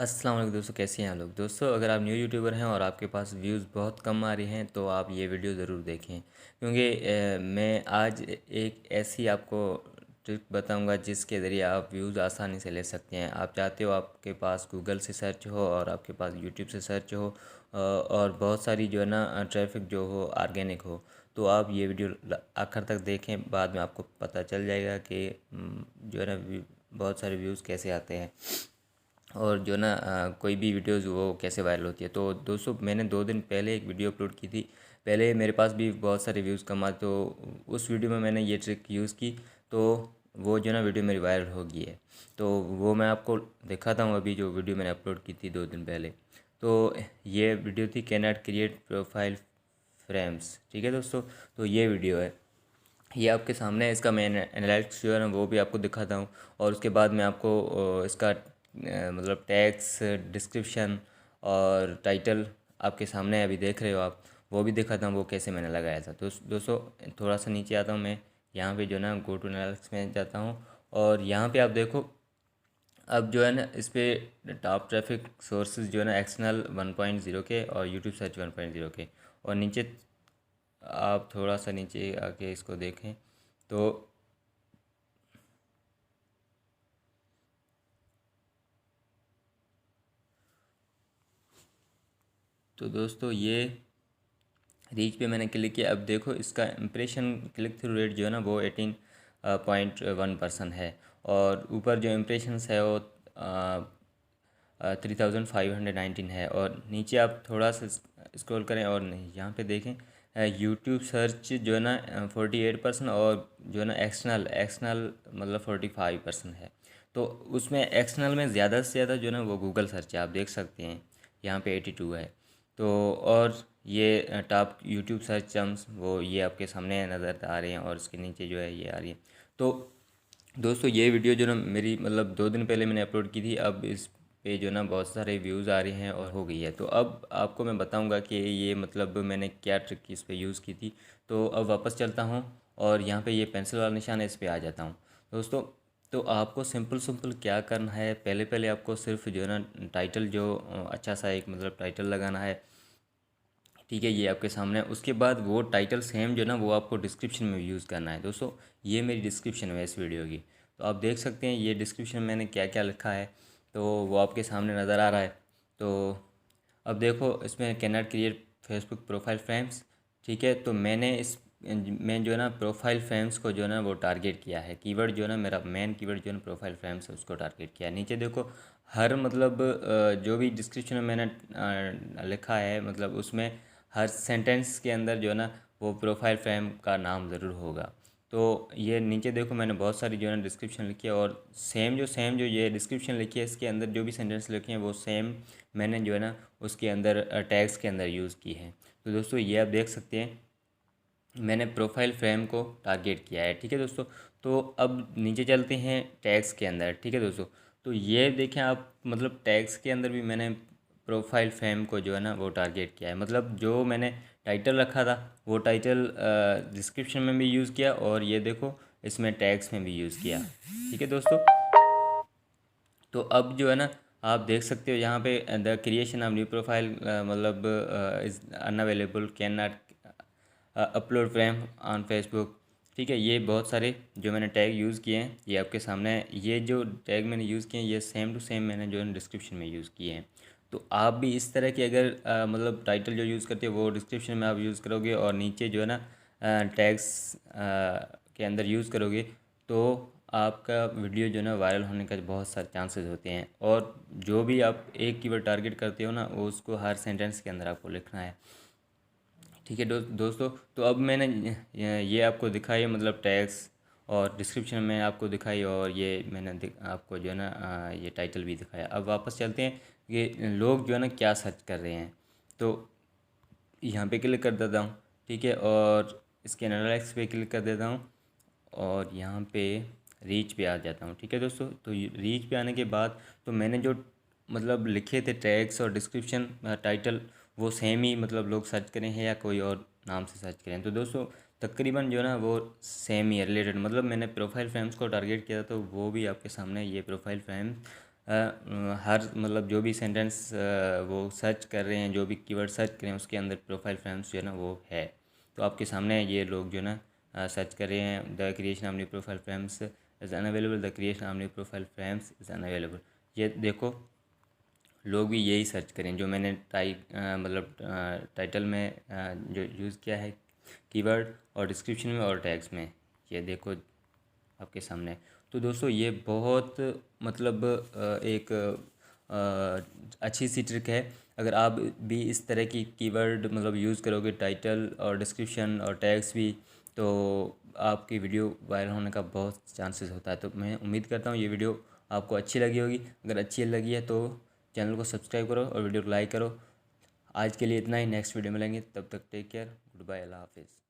अस्सलाम वालेकुम दोस्तों, कैसे हैं आप लोग। दोस्तों, अगर आप न्यू यूट्यूबर हैं और आपके पास व्यूज़ बहुत कम आ रहे हैं तो आप ये वीडियो ज़रूर देखें, क्योंकि मैं आज एक ऐसी आपको ट्रिक बताऊंगा जिसके ज़रिए आप व्यूज़ आसानी से ले सकते हैं। आप चाहते हो आपके पास गूगल से सर्च हो और आपके पास यूट्यूब से सर्च हो, और बहुत सारी जो है ना ट्रैफिक जो हो ऑर्गेनिक हो, तो आप ये वीडियो आखिर तक देखें। बाद में आपको पता चल जाएगा कि जो है ना बहुत सारे व्यूज़ कैसे आते हैं और जो ना कोई भी वीडियोज़ वो कैसे वायरल होती है। तो दोस्तों, मैंने 2 दिन पहले एक वीडियो अपलोड की थी। पहले मेरे पास भी बहुत सारे व्यूज़ कम आए, तो उस वीडियो में मैंने ये ट्रिक यूज़ की, तो वो जो ना वीडियो मेरी वायरल हो गई है। तो वो मैं आपको दिखाता हूँ, अभी जो वीडियो मैंने अपलोड की थी 2 दिन पहले। तो ये वीडियो थी can not create profile frames. ठीक है दोस्तों, तो ये वीडियो है, ये आपके सामने है। इसका मैं एनालिटिक्स जो है ना वो भी आपको दिखाता हूँ, और उसके बाद मैं आपको इसका मतलब टैग्स, डिस्क्रिप्शन और टाइटल आपके सामने है, अभी देख रहे हो आप, वो भी दिखाता हूँ वो कैसे मैंने लगाया था। तो दोस्तों, थोड़ा सा नीचे आता हूँ मैं, यहाँ पे जो ना गो टू एनालिटिक्स में जाता हूँ, और यहाँ पे आप देखो, अब जो है ना इस पर टॉप ट्रैफिक सोर्सेज जो है ना एक्सटर्नल 1.0 के और यूट्यूब सर्च 1.0 के, और नीचे आप थोड़ा सा नीचे आके इसको देखें तो दोस्तों, ये रीच पे मैंने क्लिक किया। अब देखो, इसका इम्प्रेशन क्लिक थ्रू रेट जो है ना वो 18.1% है, और ऊपर जो इम्प्रेशंस है वो 3519 है, और नीचे आप थोड़ा सा स्क्रॉल करें और नहीं, यहाँ पे देखें यूट्यूब सर्च जो है ना 48%, और जो है ना एक्सटर्नल एक्सटर्नल मतलब 45% है। तो उसमें एक्सटर्नल में ज़्यादा से ज़्यादा जो है ना वो गूगल सर्च है, आप देख सकते हैं यहाँ पे 82 है। तो और ये टॉप यूट्यूब सर्च टर्म्स वो ये आपके सामने नज़र आ रहे हैं, और इसके नीचे जो है ये आ रही है। तो दोस्तों, ये वीडियो जो ना मेरी मतलब 2 दिन पहले मैंने अपलोड की थी, अब इस पे जो ना बहुत सारे व्यूज़ आ रहे हैं और हो गई है। तो अब आपको मैं बताऊंगा कि ये मतलब मैंने क्या ट्रिक इस पे यूज़ की थी। तो अब वापस चलता हूँ, और यहाँ पे ये पेंसिल वाला निशान है, इस पे आ जाता हूँ दोस्तों। तो आपको सिंपल सिंपल क्या करना है, पहले पहले आपको सिर्फ जो है ना टाइटल जो अच्छा सा एक मतलब टाइटल लगाना है। ठीक है, ये आपके सामने है। उसके बाद वो टाइटल सेम जो है ना वो आपको डिस्क्रिप्शन में यूज़ करना है दोस्तों। ये मेरी डिस्क्रिप्शन है इस वीडियो की, तो आप देख सकते हैं ये डिस्क्रिप्शन में मैंने क्या क्या लिखा है, तो वो आपके सामने नज़र आ रहा है। तो अब देखो, इसमें can not create Facebook profile frames. ठीक है, तो मैंने इस मैं जो है ना प्रोफाइल फ्रेम्स को जो है ना वो टारगेट किया है। कीवर्ड जो है ना मेरा मेन कीवर्ड जो है ना प्रोफाइल फ्रेम्स है, उसको टारगेट किया है। नीचे देखो, हर मतलब जो भी डिस्क्रिप्शन में मैंने लिखा है, मतलब उसमें हर सेंटेंस के अंदर जो है ना वो प्रोफाइल फ्रेम का नाम ज़रूर होगा। तो ये नीचे देखो, मैंने बहुत सारी जो है ना डिस्क्रिप्शन लिखी है, और सेम जो ये डिस्क्रिप्शन लिखी है इसके अंदर जो भी सेंटेंस लिखे हैं वो सेम मैंने जो है ना उसके अंदर टैग्स के अंदर यूज़ की है। तो दोस्तों, ये आप देख सकते हैं मैंने प्रोफाइल फ्रेम को टारगेट किया है। ठीक है दोस्तों, तो अब नीचे चलते हैं टैग्स के अंदर। ठीक है दोस्तों, तो ये देखें आप, मतलब टैग्स के अंदर भी मैंने प्रोफाइल फ्रेम को जो है ना वो टारगेट किया है। मतलब जो मैंने टाइटल रखा था वो टाइटल डिस्क्रिप्शन में भी यूज़ किया, और ये देखो इसमें टैग्स में भी यूज़ किया। ठीक है दोस्तों, तो अब जो है ना आप देख सकते हो यहाँ पे the creation of new profile मतलब is unavailable, can not upload frame on Facebook. ठीक है, ये बहुत सारे जो मैंने टैग यूज़ किए हैं ये आपके सामने है। ये जो टैग मैंने यूज़ किए हैं ये सेम टू सेम मैंने जो है डिस्क्रिप्शन में यूज़ किए हैं। तो आप भी इस तरह की अगर मतलब टाइटल जो यूज़ करते हो वो डिस्क्रिप्शन में आप यूज़ करोगे, और नीचे जो है ना टैग्स के अंदर यूज़ करोगे, तो आपका वीडियो जो है ना वायरल होने का बहुत सारे चांसेस होते हैं। और जो भी आप एक कीवर्ड टारगेट करते हो ना वो उसको हर सेंटेंस के अंदर आपको लिखना है। ठीक है दोस्तों, तो अब मैंने ये आपको दिखाई, मतलब टैग्स और डिस्क्रिप्शन में आपको दिखाई, और ये मैंने आपको जो है ना ये टाइटल भी दिखाया। अब वापस चलते हैं कि लोग जो है ना क्या सर्च कर रहे हैं। तो यहाँ पे क्लिक कर देता हूँ। ठीक है, और इसके एनालिटिक्स पे क्लिक कर देता हूँ, और यहाँ पे रीच पे आ जाता हूँ। ठीक है दोस्तों, तो रीच पे आने के बाद तो मैंने जो मतलब लिखे थे टैग्स और डिस्क्रिप्शन टाइटल वो सेम ही मतलब लोग सर्च करें हैं या कोई और नाम से सर्च करें। तो दोस्तों, तकरीबन जो है ना वो सेम ही है, रिलेटेड। मतलब मैंने प्रोफाइल फ्रेम्स को टारगेट किया था, तो वो भी आपके सामने ये प्रोफाइल फ्रेम हर मतलब जो भी सेंटेंस वो सर्च कर रहे हैं, जो भी कीवर्ड सर्च कर रहे हैं, उसके अंदर प्रोफाइल फ्रेम्स जो है ना वो है। तो आपके सामने ये लोग जो है ना सर्च कर रहे हैं, the creation of new profile frames is unavailable, the creation of new profile frames is unavailable. ये देखो, लोग भी यही सर्च करें जो मैंने मतलब टाइटल में जो यूज़ किया है कीवर्ड, और डिस्क्रिप्शन में और टैग्स में, ये देखो आपके सामने। तो दोस्तों ये बहुत मतलब एक अच्छी सी ट्रिक है। अगर आप भी इस तरह की कीवर्ड मतलब यूज़ करोगे, टाइटल और डिस्क्रिप्शन और टैग्स भी, तो आपकी वीडियो वायरल होने का बहुत चांसेस होता है। तो मैं उम्मीद करता हूँ ये वीडियो आपको अच्छी लगी होगी। अगर अच्छी लगी है तो चैनल को सब्सक्राइब करो और वीडियो को लाइक करो। आज के लिए इतना ही, नेक्स्ट वीडियो मिलेंगे, तब तक टेक केयर, गुड बाय, अल्लाह हाफिज़।